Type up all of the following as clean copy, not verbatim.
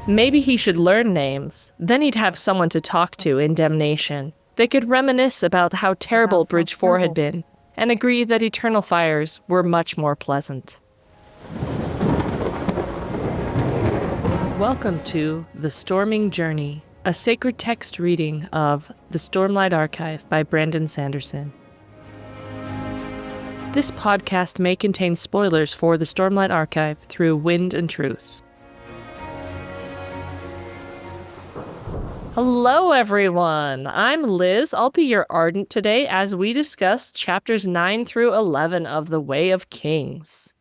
Maybe he should learn names. Then he'd have someone to talk to in damnation. They could reminisce about how terrible Bridge 4 had been, and agree that eternal fires were much more pleasant. Welcome to The Storming Journey, a sacred text reading of The Stormlight Archive by Brandon Sanderson. This podcast may contain spoilers for the Stormlight Archive through Wind and Truth. Hello, everyone. I'm Liz. I'll be your Ardent today as we discuss chapters 9 through 11 of The Way of Kings.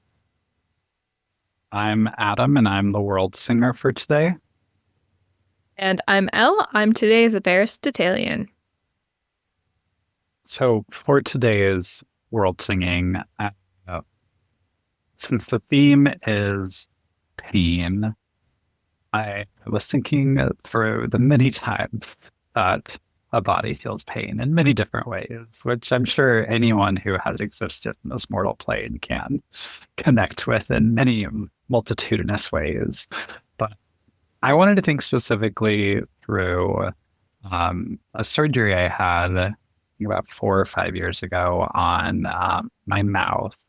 I'm Adam, and I'm the Worldsinger for today. And I'm Elle. I'm today's Veristitalian. So for today's world singing, since the theme is pain, I was thinking through the many times that a body feels pain in many different ways, which I'm sure anyone who has existed in this mortal plane can connect with in many multitudinous ways. But I wanted to think specifically through a surgery I had about 4 or 5 years ago on my mouth.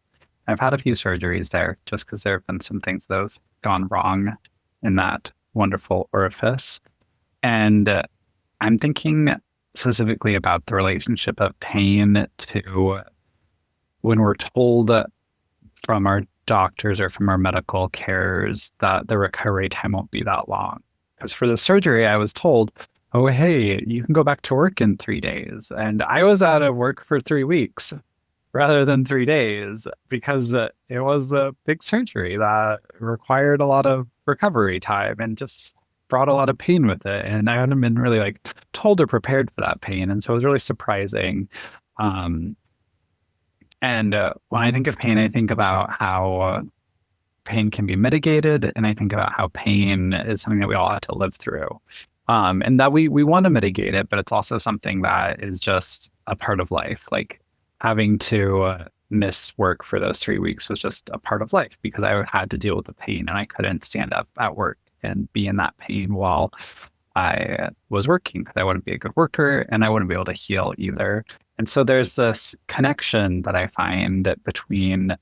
I've had a few surgeries there just because there have been some things that have gone wrong in that wonderful orifice. And I'm thinking specifically about the relationship of pain to when we're told from our doctors or from our medical cares that the recovery time won't be that long. Because for the surgery, I was told, oh, hey, you can go back to work in 3 days. And I was out of work for 3 weeks rather than 3 days because it was a big surgery that required a lot of recovery time and just brought a lot of pain with it. And I hadn't been really told or prepared for that pain. And so it was really surprising. And when I think of pain, I think about how pain can be mitigated. And I think about how pain is something that we all have to live through. And that we want to mitigate it, but it's also something that is just a part of life. Like having to miss work for those 3 weeks was just a part of life because I had to deal with the pain and I couldn't stand up at work and be in that pain while I was working because I wouldn't be a good worker and I wouldn't be able to heal either. And so there's this connection that I find between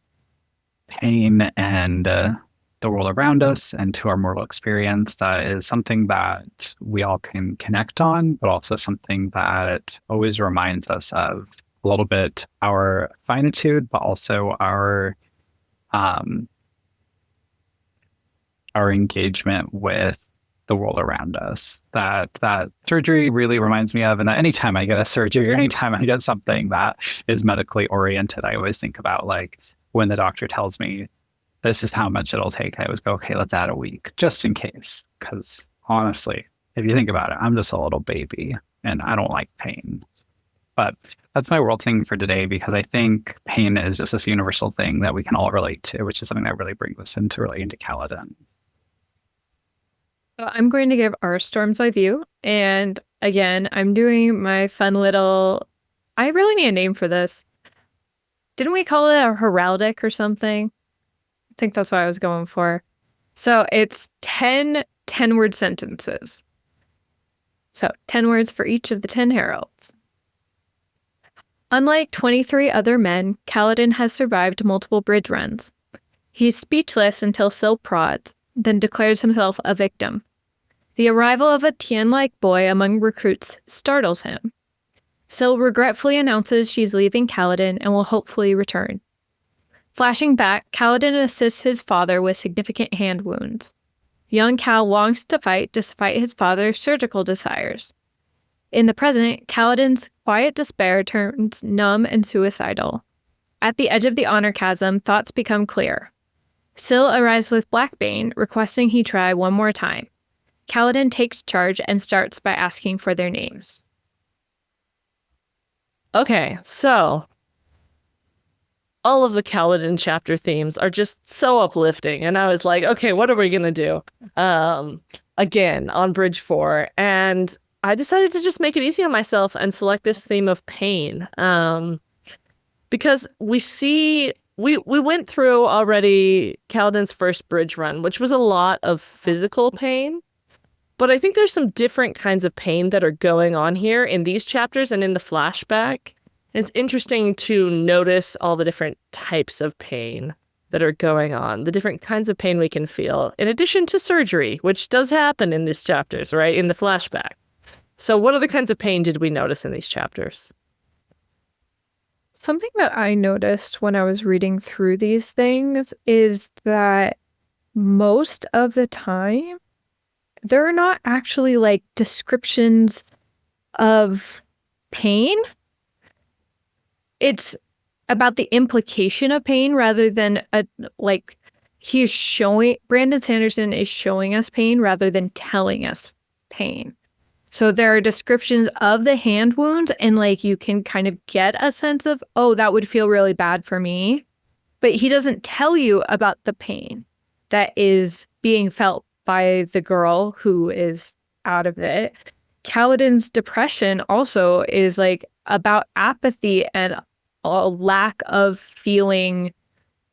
pain and the world around us and to our mortal experience that is something that we all can connect on, but also something that always reminds us of a little bit our finitude, but also our engagement with the world around us. That surgery really reminds me of, and that anytime I get a surgery or anytime I get something that is medically oriented, I always think about when the doctor tells me this is how much it'll take, I always go, okay, let's add a week just in case. Because honestly, if you think about it, I'm just a little baby and I don't like pain. But that's my world thing for today because I think pain is just this universal thing that we can all relate to, which is something that really brings us into relating to Kaladin. So I'm going to give our Storm's Eye view. And again, I'm doing my fun little... I really need a name for this. Didn't we call it a heraldic or something? I think that's what I was going for. So it's 10 10-word sentences. So 10 words for each of the 10 heralds. Unlike 23 other men, Kaladin has survived multiple bridge runs. He's speechless until Syl prods, then declares himself a victim. The arrival of a Tien-like boy among recruits startles him. Syl regretfully announces she's leaving Kaladin and will hopefully return. Flashing back, Kaladin assists his father with significant hand wounds. Young Kal longs to fight despite his father's surgical desires. In the present, Kaladin's quiet despair turns numb and suicidal. At the edge of the honor chasm, thoughts become clear. Syl arrives with Blackbane, requesting he try one more time. Kaladin takes charge and starts by asking for their names. Okay, so all of the Kaladin chapter themes are just so uplifting. And I was like, okay, what are we going to do? Again, on Bridge 4. And I decided to just make it easy on myself and select this theme of pain. Because we went through already Kaladin's first bridge run, which was a lot of physical pain. But I think there's some different kinds of pain that are going on here in these chapters and in the flashback. It's interesting to notice all the different types of pain that are going on, the different kinds of pain we can feel, in addition to surgery, which does happen in these chapters, right, in the flashback. So what other kinds of pain did we notice in these chapters? Something that I noticed when I was reading through these things is that most of the time, there are not actually like descriptions of pain. It's about the implication of pain rather than Brandon Sanderson is showing us pain rather than telling us pain. So there are descriptions of the hand wounds and like you can kind of get a sense of, oh, that would feel really bad for me. But he doesn't tell you about the pain that is being felt by the girl who is out of it. Kaladin's depression also is like about apathy and a lack of feeling,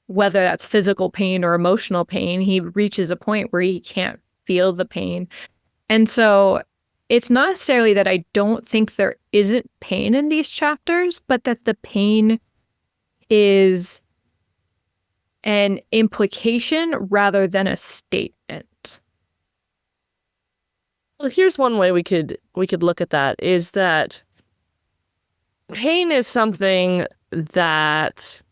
whether that's physical pain or emotional pain. He reaches a point where he can't feel the pain. And so it's not necessarily that I don't think there isn't pain in these chapters, but that the pain is an implication rather than a statement. Well, here's one way we could look at that, is that pain is something that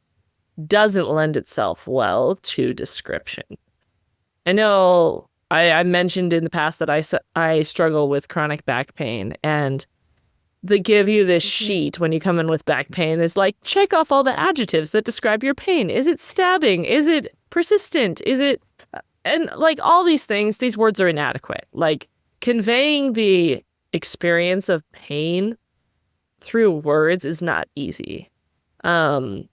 doesn't lend itself well to description. I know I mentioned in the past that I struggle with chronic back pain, and they give you this sheet when you come in with back pain. Is like, check off all the adjectives that describe your pain. Is it stabbing? Is it persistent? Is it... And like all these things, these words are inadequate. Like conveying the experience of pain through words is not easy. And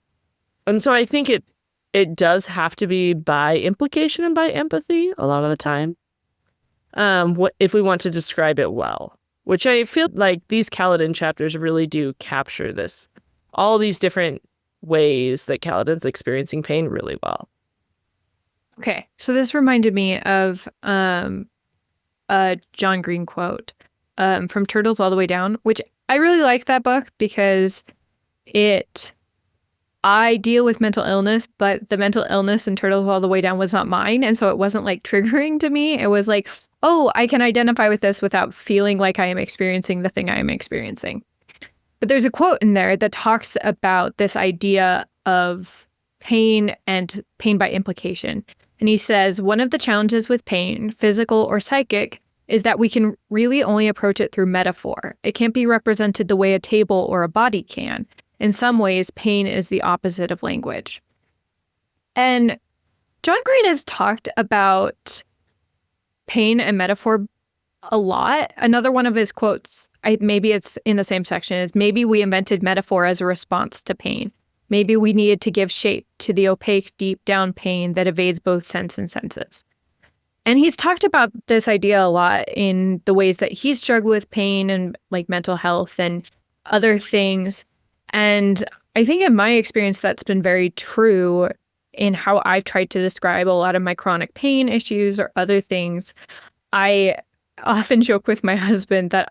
so I think it does have to be by implication and by empathy a lot of the time. If we want to describe it well, which I feel like these Kaladin chapters really do capture this, all these different ways that Kaladin's experiencing pain really well. Okay, so this reminded me of a John Green quote from Turtles All the Way Down, which I really like that book because I deal with mental illness, but the mental illness in Turtles All the Way Down was not mine. And so it wasn't like triggering to me. It was like, oh, I can identify with this without feeling like I am experiencing the thing I am experiencing. But there's a quote in there that talks about this idea of pain and pain by implication. And he says, one of the challenges with pain, physical or psychic, is that we can really only approach it through metaphor. It can't be represented the way a table or a body can. In some ways, pain is the opposite of language. And John Green has talked about pain and metaphor a lot. Another one of his quotes, maybe it's in the same section, is maybe we invented metaphor as a response to pain. Maybe we needed to give shape to the opaque, deep down pain that evades both sense and senses. And he's talked about this idea a lot in the ways that he's struggled with pain and like mental health and other things. And I think in my experience, that's been very true in how I've tried to describe a lot of my chronic pain issues or other things. I often joke with my husband that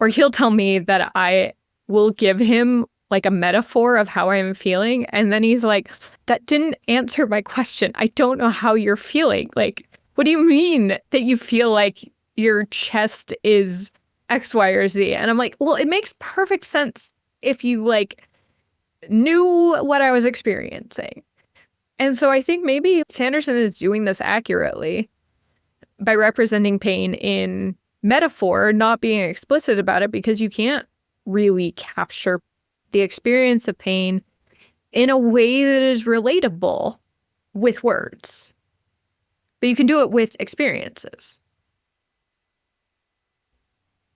he'll tell me that I will give him like a metaphor of how I'm feeling. And then he's like, that didn't answer my question. I don't know how you're feeling. Like, what do you mean that you feel like your chest is X, Y, or Z? And I'm like, well, it makes perfect sense if you like knew what I was experiencing. And so I think maybe Sanderson is doing this accurately by representing pain in metaphor, not being explicit about it, because you can't really capture the experience of pain in a way that is relatable with words. But you can do it with experiences.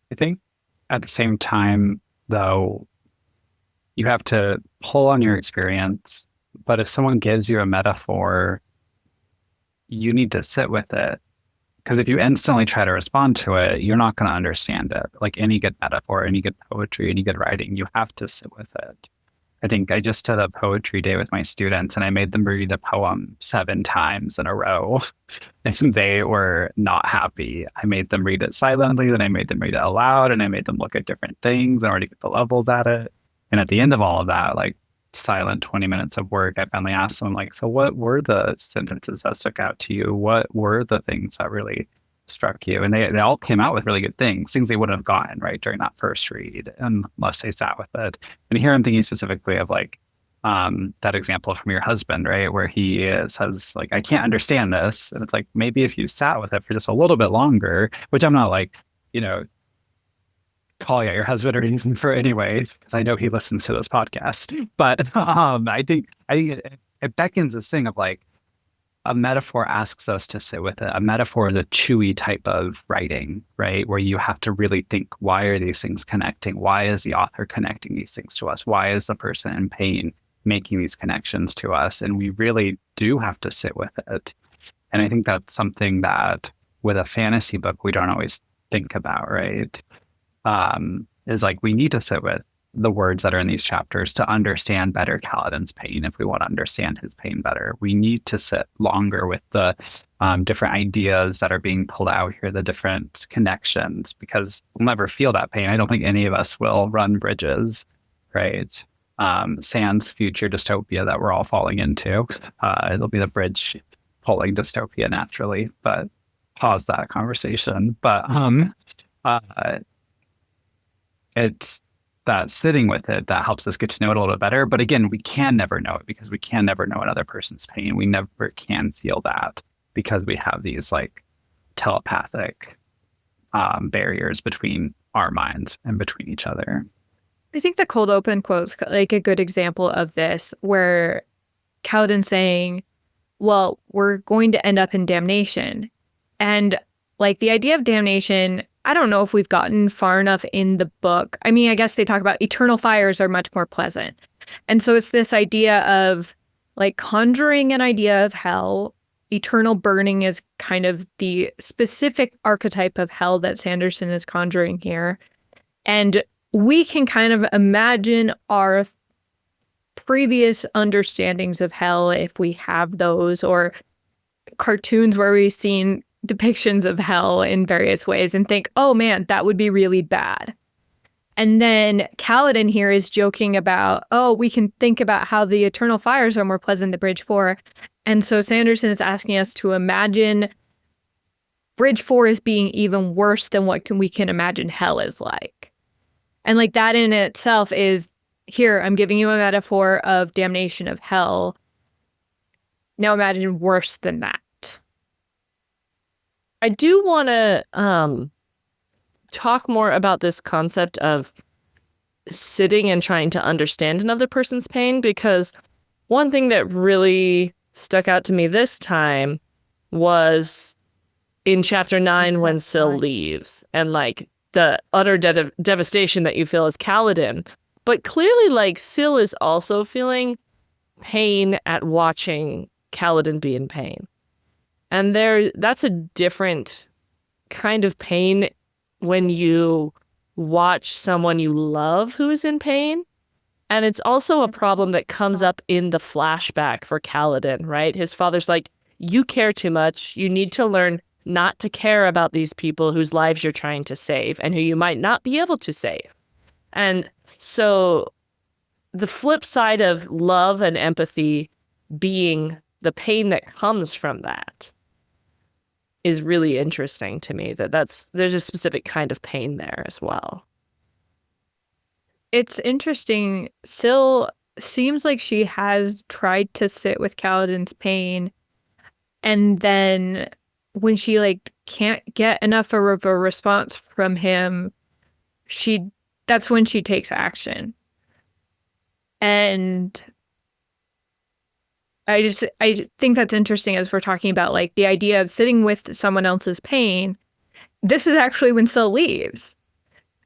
I think at the same time, though, you have to pull on your experience. But if someone gives you a metaphor, you need to sit with it. Because if you instantly try to respond to it, you're not going to understand it. Like any good metaphor, any good poetry, any good writing, you have to sit with it. I think I just did a poetry day with my students and I made them read a poem 7 times in a row. If they were not happy, I made them read it silently, then I made them read it aloud, and I made them look at different things in order to get the levels at it. And at the end of all of that, like silent 20 minutes of work, I finally asked them, like, so what were the sentences that stuck out to you? What were the things that really struck you? And they all came out with really good things they wouldn't have gotten right during that first read unless they sat with it. And here I'm thinking specifically of like that example from your husband, right, where he says like, I can't understand this, and it's like, maybe if you sat with it for just a little bit longer, which I'm not like, calling out your husband or anything for anyway, because I know he listens to this podcast, but I think it beckons this thing of like, a metaphor asks us to sit with it. A metaphor is a chewy type of writing, right? Where you have to really think, why are these things connecting? Why is the author connecting these things to us? Why is the person in pain making these connections to us? And we really do have to sit with it. And I think that's something that with a fantasy book, we don't always think about, right? Is like, we need to sit with the words that are in these chapters to understand better Kaladin's pain. If we want to understand his pain better, we need to sit longer with the different ideas that are being pulled out here, the different connections, because we'll never feel that pain. I don't think any of us will run bridges, right? Sans future dystopia that we're all falling into. It'll be the bridge pulling dystopia naturally, but pause that conversation. But it's that sitting with it that helps us get to know it a little bit better. But again, we can never know it because we can never know another person's pain. We never can feel that because we have these like telepathic barriers between our minds and between each other. I think the cold open quote's like a good example of this, where Kaladin's saying, well, we're going to end up in damnation. And like the idea of damnation, I don't know if we've gotten far enough in the book. I mean, I guess they talk about eternal fires are much more pleasant. And so it's this idea of like conjuring an idea of hell. Eternal burning is kind of the specific archetype of hell that Sanderson is conjuring here. And we can kind of imagine our previous understandings of hell, if we have those, or cartoons where we've seen depictions of hell in various ways and think, oh man, that would be really bad. And then Kaladin here is joking about, oh, we can think about how the eternal fires are more pleasant than Bridge 4. And so Sanderson is asking us to imagine Bridge 4 as being even worse than what we can imagine hell is like. And like that in itself is, here, I'm giving you a metaphor of damnation of hell. Now imagine worse than that. I do want to talk more about this concept of sitting and trying to understand another person's pain, because one thing that really stuck out to me this time was in chapter 9 when Syl leaves and like the utter devastation that you feel as Kaladin. But clearly, like, Syl is also feeling pain at watching Kaladin be in pain. And that's a different kind of pain when you watch someone you love who is in pain. And it's also a problem that comes up in the flashback for Kaladin, right? His father's like, you care too much. You need to learn not to care about these people whose lives you're trying to save and who you might not be able to save. And so the flip side of love and empathy being the pain that comes from that is really interesting to me, there's a specific kind of pain there as well. It's interesting. Syl seems like she has tried to sit with Kaladin's pain, and then when she like can't get enough of a response from him, that's when she takes action. And I think that's interesting as we're talking about like the idea of sitting with someone else's pain. This is actually when Syl leaves.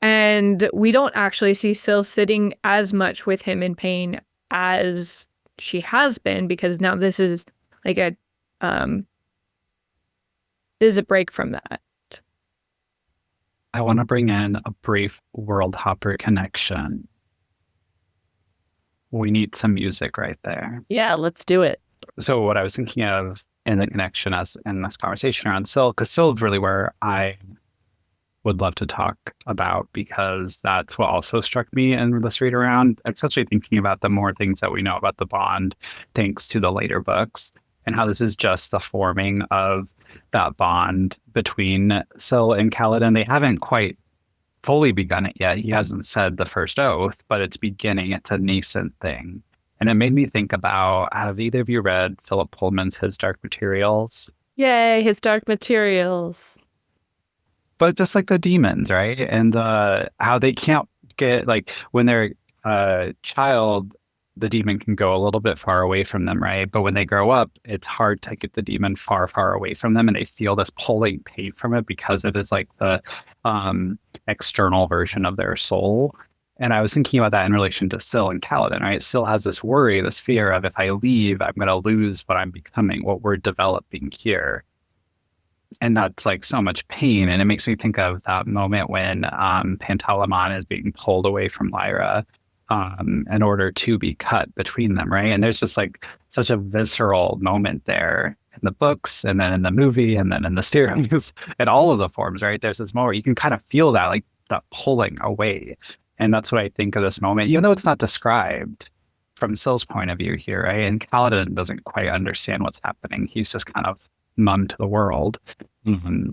And we don't actually see Syl sitting as much with him in pain as she has been, because now this is like this is a break from that. I want to bring in a brief world hopper connection. we need some music right there. Yeah, let's do it. So what I was thinking of in the connection as in this conversation around Syl, because Syl is really where I would love to talk about, because that's what also struck me in this read around, especially thinking about the more things that we know about the bond thanks to the later books, and how this is just the forming of that bond between Syl and Kaladin. They haven't quite fully begun it yet. He hasn't said the first oath, but it's beginning. It's a nascent thing. And it made me think about, have either of you read Philip Pullman's His Dark Materials? Yay, his Dark Materials. But just like the demons, right? And how they can't get, like, when they're a child, the demon can go a little bit far away from them, right? But when they grow up, it's hard to get the demon far, far away from them. And they feel this pulling pain from it because it is like the external version of their soul. And I was thinking about that in relation to Syl and Kaladin, right? Syl has this worry, this fear of, if I leave, I'm going to lose what I'm becoming, what we're developing here. And that's like so much pain. And it makes me think of that moment when Pantalaimon is being pulled away from Lyra in order to be cut between them, right? And there's just like such a visceral moment there in the books, and then in the movie, and then in the series, in all of the forms, right? There's this moment you can kind of feel that, like that pulling away. And that's what I think of this moment, even though it's not described from Syl's point of view here, right? And Kaladin doesn't quite understand what's happening. He's just kind of numb to the world. Mm-hmm.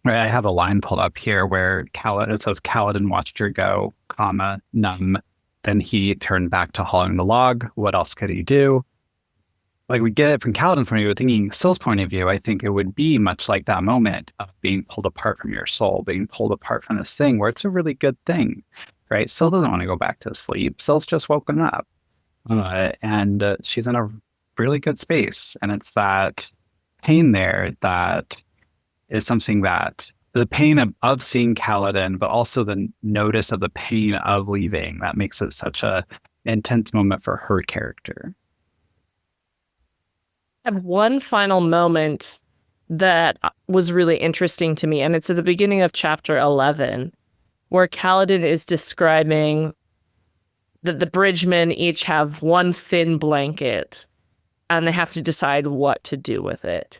Right, I have a line pulled up here where it says, Kaladin watched her go, comma, numb. Then he turned back to hauling the log. What else could he do? Like, we get it from Kaladin's point of view, thinking Syl's point of view, I think it would be much like that moment of being pulled apart from your soul, being pulled apart from this thing where it's a really good thing, right? Syl doesn't want to go back to sleep. Syl's just woken up. And she's in a really good space. And it's that pain there that is something that the pain of seeing Kaladin, but also the notice of the pain of leaving, that makes it such a intense moment for her character. I have one final moment that was really interesting to me, and it's at the beginning of chapter 11, where Kaladin is describing that the bridgemen each have one thin blanket, and they have to decide what to do with it.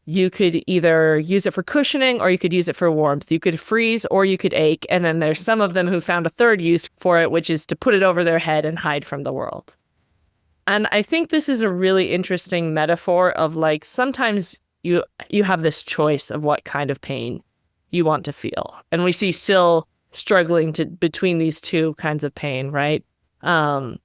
You could either use it for cushioning, or you could use it for warmth. You could freeze, or you could ache, and then there's some of them who found a third use for it, which is to put it over their head and hide from the world. And I think this is a really interesting metaphor of, like, sometimes you have this choice of what kind of pain you want to feel. And we see Syl struggling between these two kinds of pain, right? And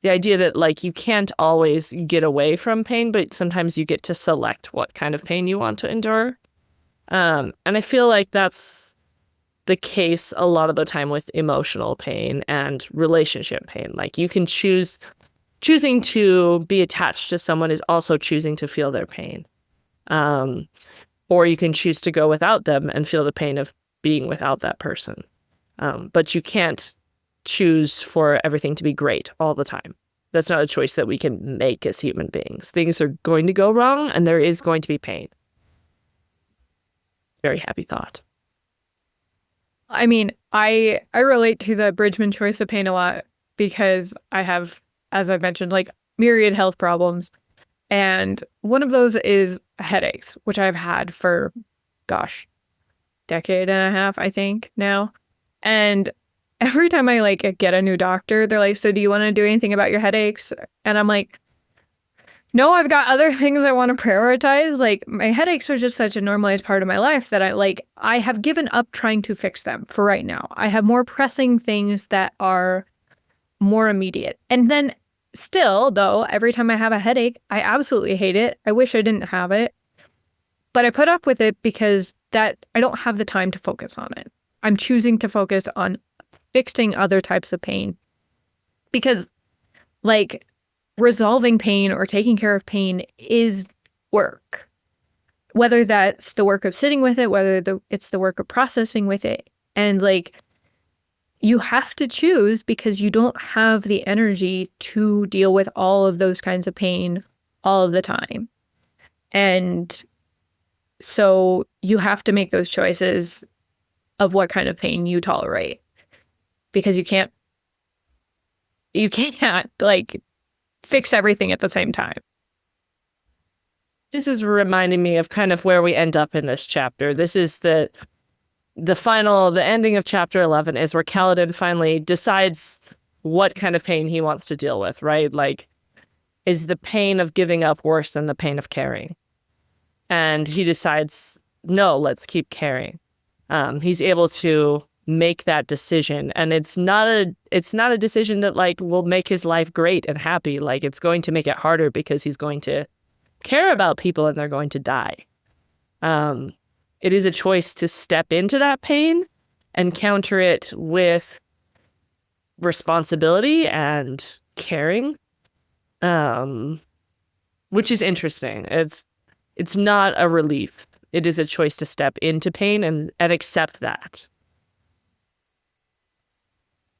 the idea that, like, you can't always get away from pain, but sometimes you get to select what kind of pain you want to endure. And I feel like that's the case a lot of the time with emotional pain and relationship pain. Like, you can choosing to be attached to someone is also choosing to feel their pain. Or you can choose to go without them and feel the pain of being without that person. But you can't choose for everything to be great all the time. That's not a choice that we can make as human beings. Things are going to go wrong, and there is going to be pain. Very happy thought. I mean, I relate to the bridgeman choice of pain a lot, because I have, as I've mentioned, like, myriad health problems. And one of those is headaches, which I've had for, decade and a half, I think, now. And every time I, like, get a new doctor, they're like, so do you want to do anything about your headaches? And I'm like, no, I've got other things I want to prioritize. Like, my headaches are just such a normalized part of my life that I have given up trying to fix them for right now. I have more pressing things that are more immediate. And then still, though, every time I have a headache, I absolutely hate it. I wish I didn't have it. But I put up with it because that I don't have the time to focus on it. I'm choosing to focus on fixing other types of pain. Because, like, resolving pain or taking care of pain is work. Whether that's the work of sitting with it, whether it's the work of processing with it. And, like, you have to choose, because you don't have the energy to deal with all of those kinds of pain all of the time. And so you have to make those choices of what kind of pain you tolerate, because you can't You can't like fix everything at the same time. This is reminding me of kind of where we end up in this chapter. This is the ending of chapter 11 is where Kaladin finally decides what kind of pain he wants to deal with, right? Like, is the pain of giving up worse than the pain of caring? And he decides, no, let's keep caring. He's able to make that decision, and it's not a decision that like will make his life great and happy. Like, it's going to make it harder because he's going to care about people and they're going to die. It is a choice to step into that pain and counter it with responsibility and caring, which is interesting. It's not a relief. It is a choice to step into pain and accept that.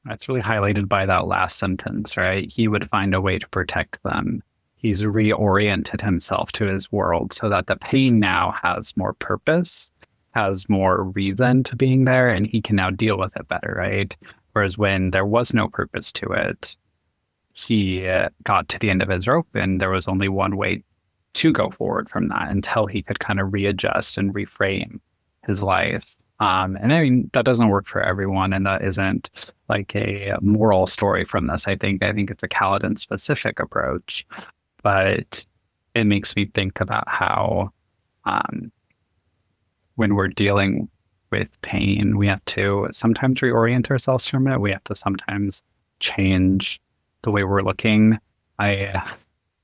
That's really highlighted by that last sentence, right? He would find a way to protect them. He's reoriented himself to his world so that the pain now has more purpose, has more reason to being there, and he can now deal with it better, right? Whereas when there was no purpose to it, he got to the end of his rope and there was only one way to go forward from that until he could kind of readjust and reframe his life. And I mean, that doesn't work for everyone, and that isn't like a moral story from this. I think it's a Kaladin specific approach. But it makes me think about how when we're dealing with pain, we have to sometimes reorient ourselves from it. We have to sometimes change the way we're looking. I'm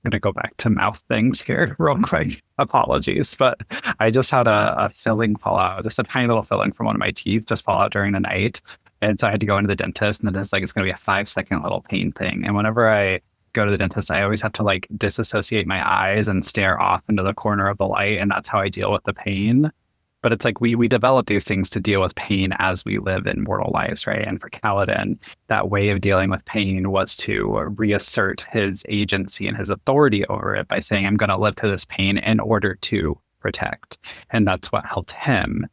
going to go back to mouth things here real quick. Apologies. But I just had a filling fall out, just a tiny little filling from one of my teeth just fall out during the night. And so I had to go into the dentist, and then it's like, it's going to be a 5-second little pain thing. And whenever I go to the dentist, I always have to like disassociate my eyes and stare off into the corner of the light, and that's how I deal with the pain. But it's like we develop these things to deal with pain as we live in mortal lives, right? And for Kaladin, that way of dealing with pain was to reassert his agency and his authority over it by saying, I'm going to live through this pain in order to protect. And that's what helped him.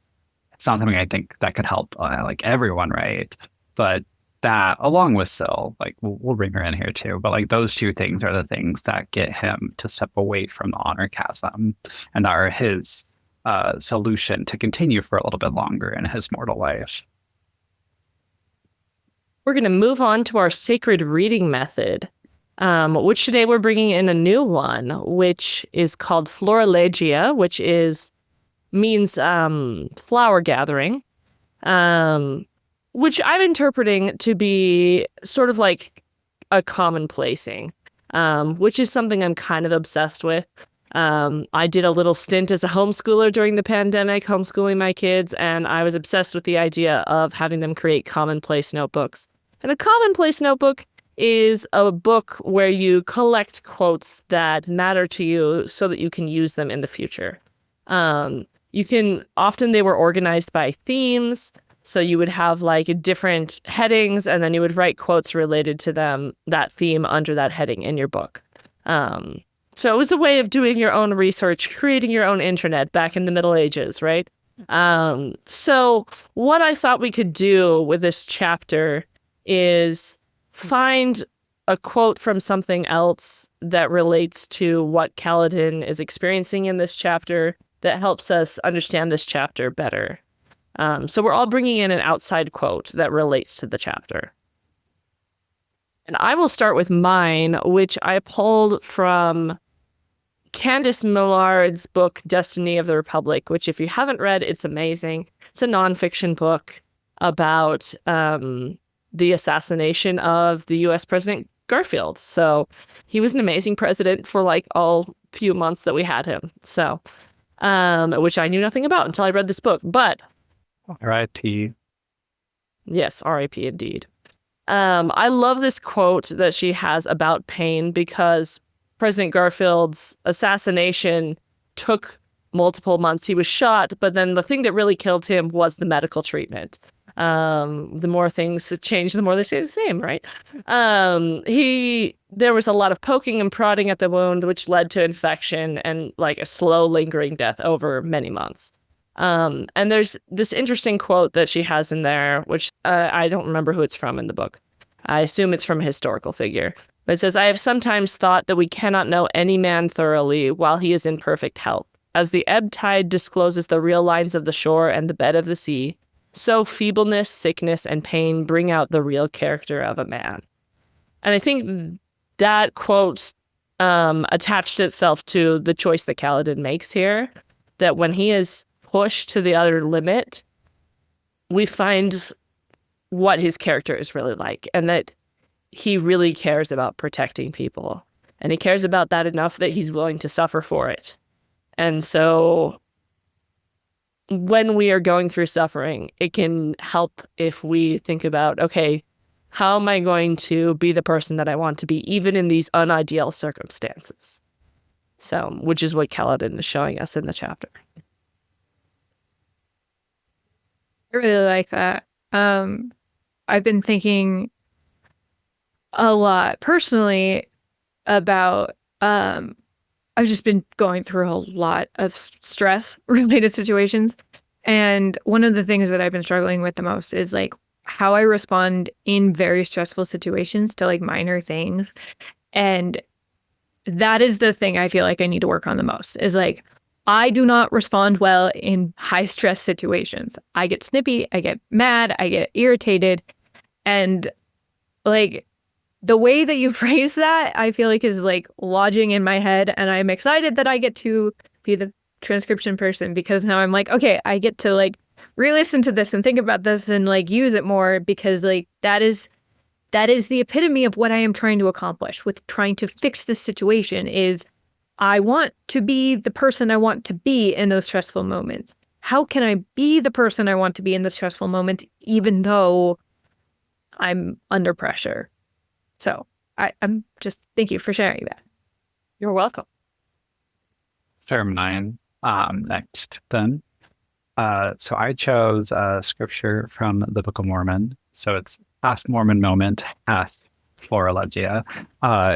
It's not something I think that could help like everyone, right? But that, along with Syl, like we'll bring her in here too, but like those two things are the things that get him to step away from the honor chasm and are his solution to continue for a little bit longer in his mortal life. We're going to move on to our sacred reading method, which today we're bringing in a new one, which is called Florilegia, which means flower gathering. Which I'm interpreting to be sort of like a commonplacing, which is something I'm kind of obsessed with. I did a little stint as a homeschooler during the pandemic, homeschooling my kids, and I was obsessed with the idea of having them create commonplace notebooks. And a commonplace notebook is a book where you collect quotes that matter to you so that you can use them in the future. Often they were organized by themes. So you would have like different headings, and then you would write quotes related to them, that theme under that heading in your book. So it was a way of doing your own research, creating your own internet back in the Middle Ages, right? So what I thought we could do with this chapter is find a quote from something else that relates to what Kaladin is experiencing in this chapter that helps us understand this chapter better. So we're all bringing in an outside quote that relates to the chapter. And I will start with mine, which I pulled from Candace Millard's book, Destiny of the Republic, which if you haven't read, it's amazing. It's a nonfiction book about the assassination of the U.S. President Garfield. So he was an amazing president for like all few months that we had him. So, which I knew nothing about until I read this book. But R.I.P. Yes, R.I.P. indeed. I love this quote that she has about pain because President Garfield's assassination took multiple months. He was shot, but then the thing that really killed him was the medical treatment. The more things change, the more they stay the same, right? There was a lot of poking and prodding at the wound, which led to infection and like a slow lingering death over many months. And there's this interesting quote that she has in there, which I don't remember who it's from in the book. I assume it's from a historical figure. But it says, I have sometimes thought that we cannot know any man thoroughly while he is in perfect health. As the ebb tide discloses the real lines of the shore and the bed of the sea, so feebleness, sickness, and pain bring out the real character of a man. And I think that quote attached itself to the choice that Kaladin makes here, that when he is pushed to the other limit, we find what his character is really like, and that he really cares about protecting people. And he cares about that enough that he's willing to suffer for it. And so when we are going through suffering, it can help if we think about, okay, how am I going to be the person that I want to be, even in these unideal circumstances? So, which is what Kaladin is showing us in the chapter. I really like that. I've been thinking a lot personally about, I've just been going through a lot of stress-related situations. And one of the things that I've been struggling with the most is like how I respond in very stressful situations to like minor things. And that is the thing I feel like I need to work on the most, is like, I do not respond well in high stress situations. I get snippy, I get mad, I get irritated. And like the way that you phrase that, I feel like is like lodging in my head. And I'm excited that I get to be the transcription person, because now I'm like, okay, I get to like re-listen to this and think about this and like use it more, because like that is the epitome of what I am trying to accomplish with trying to fix this situation. Is I want to be the person I want to be in those stressful moments. How can I be the person I want to be in the stressful moments, even though I'm under pressure? So I'm just, thank you for sharing that. You're welcome. Term 9. Next, then. So I chose a scripture from the Book of Mormon. So it's half Mormon moment, half Florilegia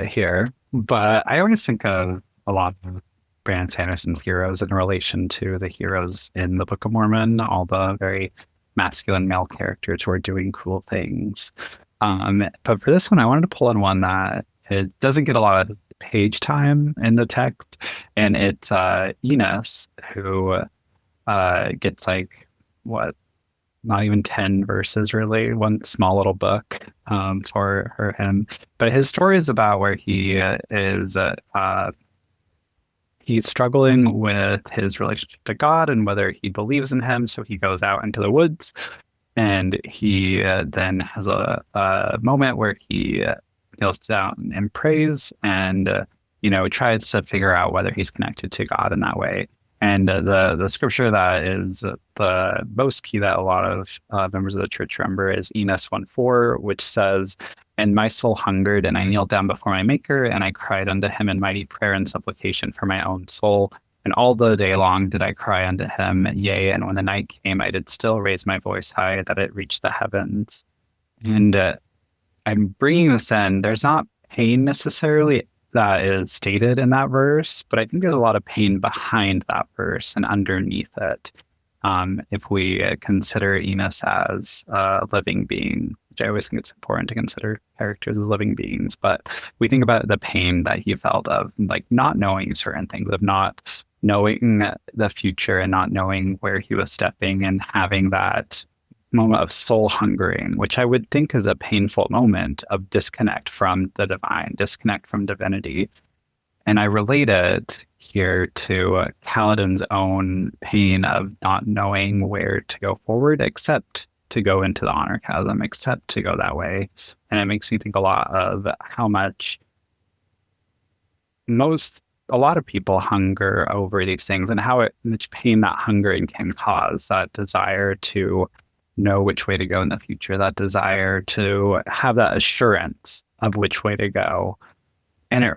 here. But I always think of a lot of Brandon Sanderson's heroes in relation to the heroes in the Book of Mormon, all the very masculine male characters who are doing cool things. But for this one, I wanted to pull in one that it doesn't get a lot of page time in the text, and it's Enos, who gets like, what, not even 10 verses really, one small little book for him. But his story is about where he is he's struggling with his relationship to God and whether he believes in him. So he goes out into the woods, and he then has a moment where he kneels down and prays, and tries to figure out whether he's connected to God in that way. And the scripture that is the most key that a lot of members of the church remember is Enos 1:4, which says, "And my soul hungered, and I kneeled down before my Maker, and I cried unto him in mighty prayer and supplication for my own soul. And all the day long did I cry unto him, yea, and when the night came, I did still raise my voice high, that it reached the heavens." And I'm bringing this in. There's not pain necessarily that is stated in that verse, but I think there's a lot of pain behind that verse and underneath it. If we consider Enos as a living being, which I always think it's important to consider characters as living beings, but we think about the pain that he felt of like not knowing certain things, of not knowing the future and not knowing where he was stepping, and having that moment of soul hungering, which I would think is a painful moment of disconnect from the divine, disconnect from divinity. And I relate it here to Kaladin's own pain of not knowing where to go forward, except to go into the honor chasm, except to go that way. And it makes me think a lot of how much a lot of people hunger over these things, and how much pain that hungering can cause, that desire to know which way to go in the future, that desire to have that assurance of which way to go. And it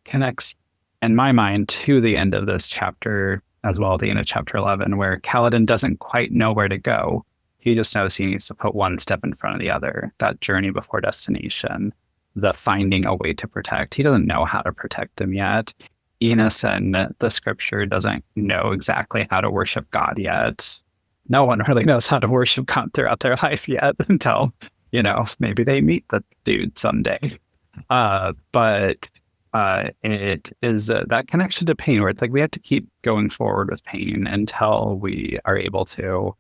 connects, in my mind, to the end of this chapter as well, the end of chapter 11, where Kaladin doesn't quite know where to go. He just knows he needs to put one step in front of the other, that journey before destination, the finding a way to protect. He doesn't know how to protect them yet. Enos in the scripture doesn't know exactly how to worship God yet. No one really knows how to worship God throughout their life yet until maybe they meet the dude someday. But it is that connection to pain where it's like we have to keep going forward with pain until we are able to,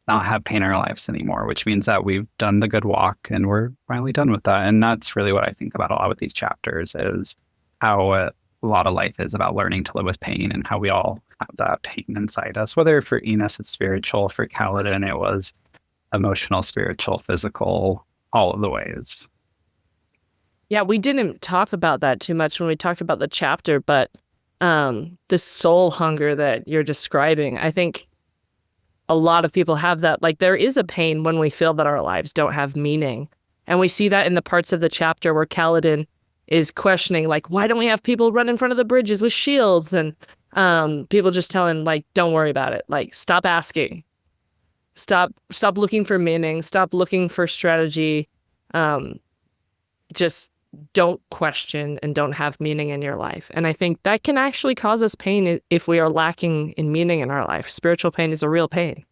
not have pain in our lives anymore, which means that we've done the good walk and we're finally done with that. And that's really what I think about a lot with these chapters is how a lot of life is about learning to live with pain and how we all have that pain inside us. Whether for Enos it's spiritual, for Kaladin it was emotional, spiritual, physical, all of the ways. Yeah, we didn't talk about that too much when we talked about the chapter, but the soul hunger that you're describing, I think a lot of people have that. Like, there is a pain when we feel that our lives don't have meaning. And we see that in the parts of the chapter where Kaladin is questioning, like, why don't we have people run in front of the bridges with shields? And people just tell him, like, don't worry about it. Like, stop asking. Stop looking for meaning. Stop looking for strategy. Just don't question and don't have meaning in your life. And I think that can actually cause us pain if we are lacking in meaning in our life. Spiritual pain is a real pain.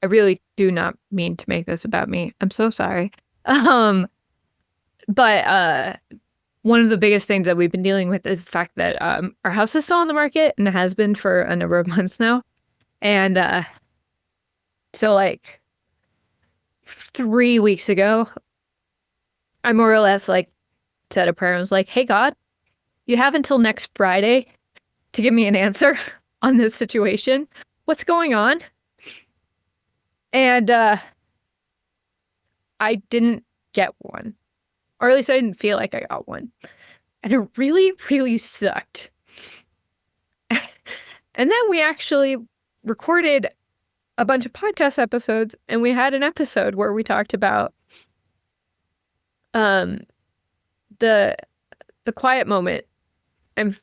I really do not mean to make this about me. I'm so sorry. But one of the biggest things that we've been dealing with is the fact that our house is still on the market and has been for a number of months now. And so like 3 weeks ago, I more or less like said a prayer and was like, hey, God, you have until next Friday to give me an answer on this situation. What's going on? And I didn't get one. Or at least I didn't feel like I got one. And it really, really sucked. And then we actually recorded a bunch of podcast episodes, and we had an episode where we talked about the quiet moment and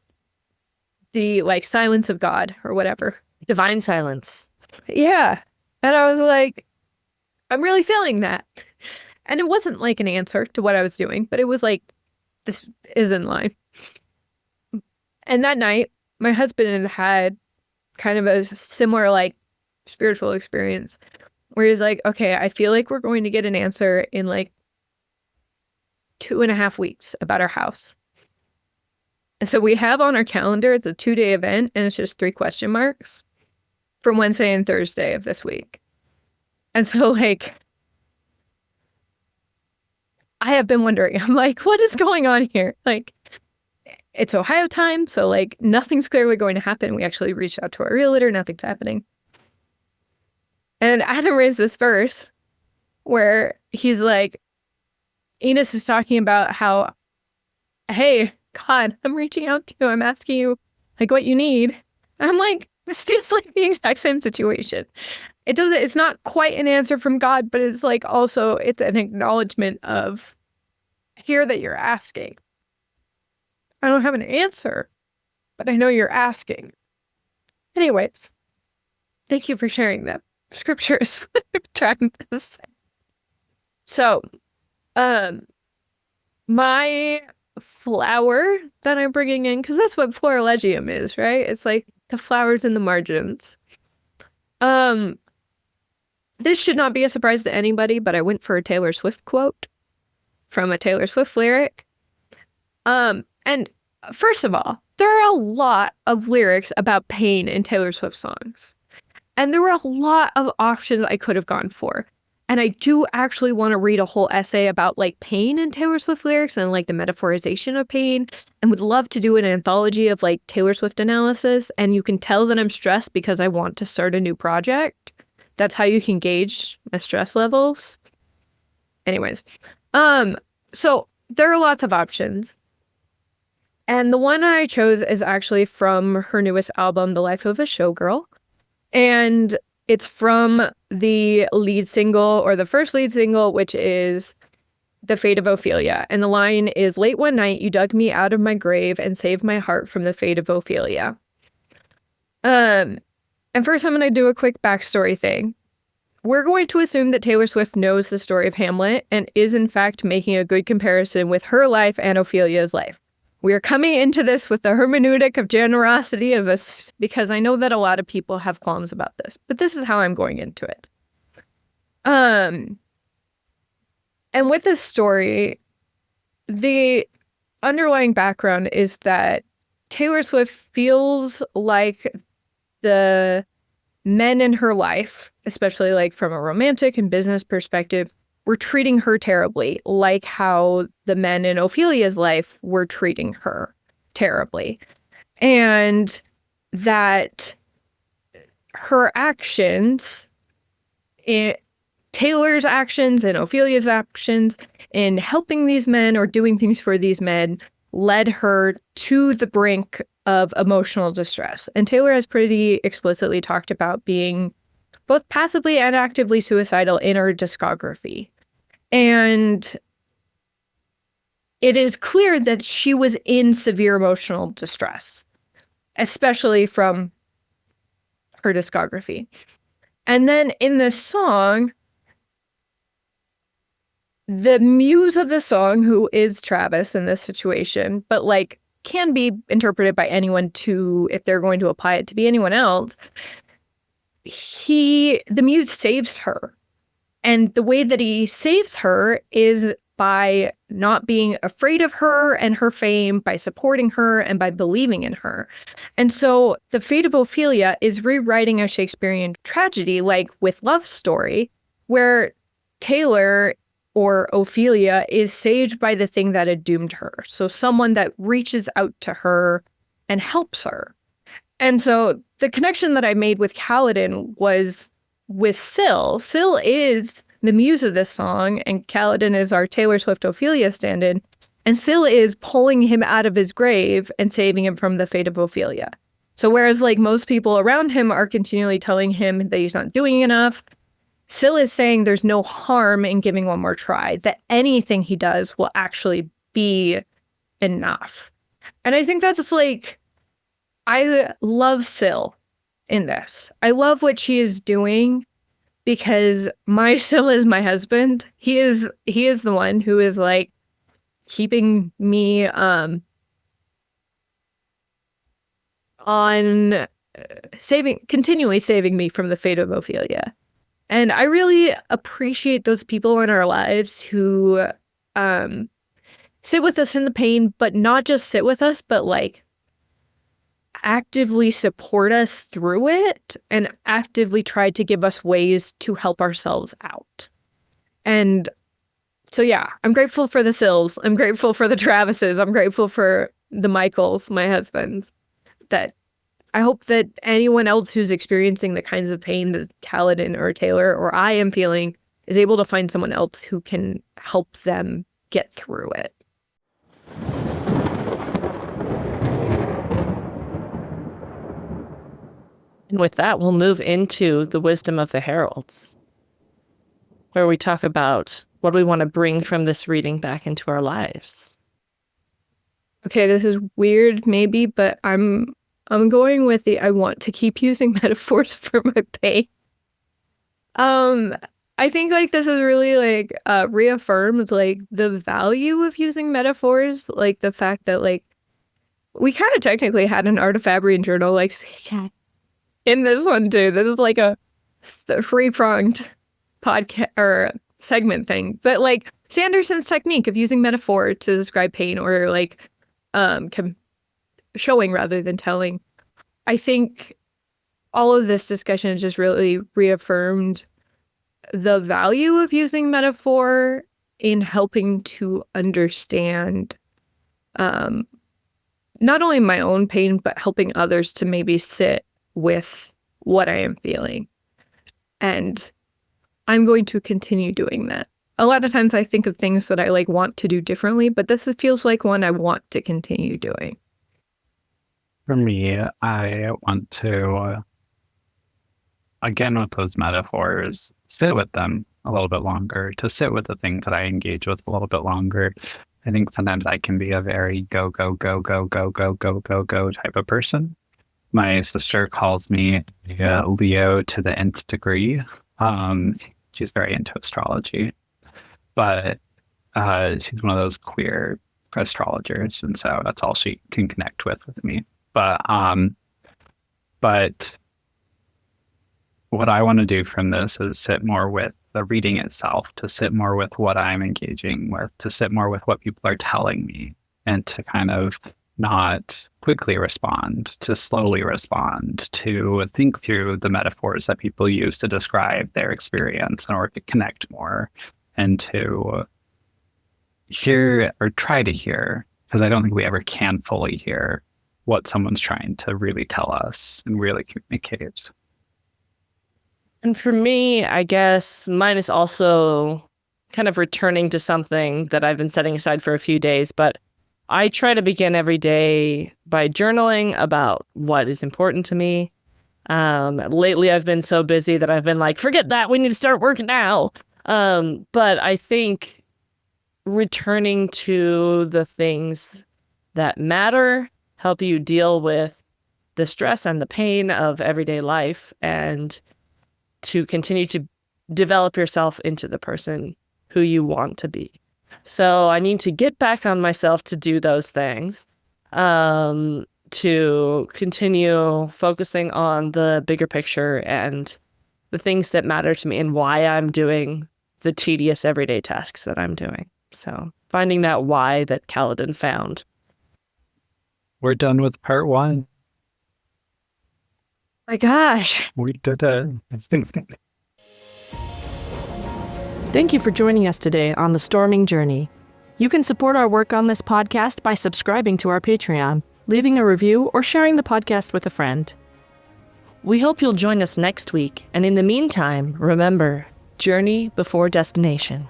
the like silence of God or whatever. Divine silence. Yeah. And I was like, I'm really feeling that. And it wasn't like an answer to what I was doing, but it was like, this is in line. And that night, my husband had kind of a similar like spiritual experience where he's like, okay, I feel like we're going to get an answer in like 2.5 weeks about our house. And so we have on our calendar, it's a 2-day event, and it's just 3 question marks for Wednesday and Thursday of this week. And so like, I have been wondering, I'm like, what is going on here? Like, it's Ohio time, so like nothing's clearly going to happen. We actually reached out to our realtor, nothing's happening. And Adam raised this verse where he's like, Enos is talking about how, hey, God, I'm reaching out to you. I'm asking you like what you need. And I'm like, this feels like the exact same situation. It's not quite an answer from God, but it's like also it's an acknowledgement of, I hear that you're asking. I don't have an answer, but I know you're asking. Anyways, thank you for sharing that. Scriptures. I'm trying to say. So, my flower that I'm bringing in, because that's what Florilegium is, right? It's like the flowers in the margins. This should not be a surprise to anybody, but I went for a Taylor Swift quote from a Taylor Swift lyric. And first of all, there are a lot of lyrics about pain in Taylor Swift songs. And there were a lot of options I could have gone for. And I do actually want to read a whole essay about like pain in Taylor Swift lyrics and like the metaphorization of pain, and would love to do an anthology of like Taylor Swift analysis. And you can tell that I'm stressed because I want to start a new project. That's how you can gauge my stress levels. Anyways, so there are lots of options. And the one I chose is actually from her newest album, The Life of a Showgirl. And it's from the lead single, or the first lead single, which is The Fate of Ophelia. And the line is, late one night, you dug me out of my grave and saved my heart from the fate of Ophelia. And first I'm going to do a quick backstory thing. We're going to assume that Taylor Swift knows the story of Hamlet and is in fact making a good comparison with her life and Ophelia's life. we are coming into this with the hermeneutic of generosity of us, because I know that a lot of people have qualms about this, but this is how I'm going into it. And with this story, the underlying background is that Taylor Swift feels like the men in her life, especially like from a romantic and business perspective, were treating her terribly, like how the men in Ophelia's life were treating her terribly. And that her actions, Taylor's actions and Ophelia's actions in helping these men or doing things for these men led her to the brink of emotional distress. And Taylor has pretty explicitly talked about being both passively and actively suicidal in her discography. And it is clear that she was in severe emotional distress, especially from her discography. And then in this song, the muse of the song, who is Travis in this situation, but like can be interpreted by anyone to, if they're going to apply it to be anyone else, the muse saves her. And the way that he saves her is by not being afraid of her and her fame, by supporting her and by believing in her. And so the fate of Ophelia is rewriting a Shakespearean tragedy, like with Love Story, where Taylor or Ophelia is saved by the thing that had doomed her. So someone that reaches out to her and helps her. And so the connection that I made with Kaladin was with Syl. Syl is the muse of this song, and Kaladin is our Taylor Swift Ophelia stand-in. And Syl is pulling him out of his grave and saving him from the fate of Ophelia. So whereas like most people around him are continually telling him that he's not doing enough, Syl is saying there's no harm in giving one more try, that anything he does will actually be enough. And I think that's like, I love Syl in this. I love what she is doing because my Syl is my husband. He is the one who is like keeping me continually saving me from the fate of Ophelia. And I really appreciate those people in our lives who sit with us in the pain, but not just sit with us, but like actively support us through it and actively try to give us ways to help ourselves out. And so, yeah, I'm grateful for the Syls. I'm grateful for the Travises. I'm grateful for the Michaels, my husbands, that I hope that anyone else who's experiencing the kinds of pain that Kaladin or Taylor or I am feeling is able to find someone else who can help them get through it. And with that, we'll move into the wisdom of the heralds, where we talk about what we want to bring from this reading back into our lives. Okay, this is weird maybe, but I'm going with I want to keep using metaphors for my pain. I think like this is really like reaffirmed like the value of using metaphors, like the fact that like we kind of technically had an Artifabrian journal like in this one too. This is like a three-pronged podcast or segment thing, but like Sanderson's technique of using metaphor to describe pain or like showing rather than telling. I think all of this discussion has just really reaffirmed the value of using metaphor in helping to understand not only my own pain, but helping others to maybe sit with what I am feeling. And I'm going to continue doing that. A lot of times I think of things that I like want to do differently, but this feels like one I want to continue doing. For me, I want to, again, with those metaphors, sit with them a little bit longer, to sit with the things that I engage with a little bit longer. I think sometimes I can be a very go, go, go, go, go, go, go, go, go type of person. My sister calls me Leo to the nth degree. She's very into astrology, but she's one of those queer astrologers, and so that's all she can connect with me. But what I want to do from this is sit more with the reading itself, to sit more with what I'm engaging with, to sit more with what people are telling me, and to kind of not quickly respond, to slowly respond, to think through the metaphors that people use to describe their experience in order to connect more, and to hear or try to hear, because I don't think we ever can fully hear what someone's trying to really tell us and really communicate. And for me, I guess mine is also kind of returning to something that I've been setting aside for a few days, but I try to begin every day by journaling about what is important to me. Lately, I've been so busy that I've been like, forget that, we need to start working now. But I think returning to the things that matter help you deal with the stress and the pain of everyday life, and to continue to develop yourself into the person who you want to be. So I need to get back on myself to do those things, to continue focusing on the bigger picture and the things that matter to me and why I'm doing the tedious everyday tasks that I'm doing. So finding that why that Kaladin found. We're done with part 1. My gosh. We did it. Thank you for joining us today on The Storming Journey. You can support our work on this podcast by subscribing to our Patreon, leaving a review, or sharing the podcast with a friend. We hope you'll join us next week, and in the meantime, remember, journey before destination.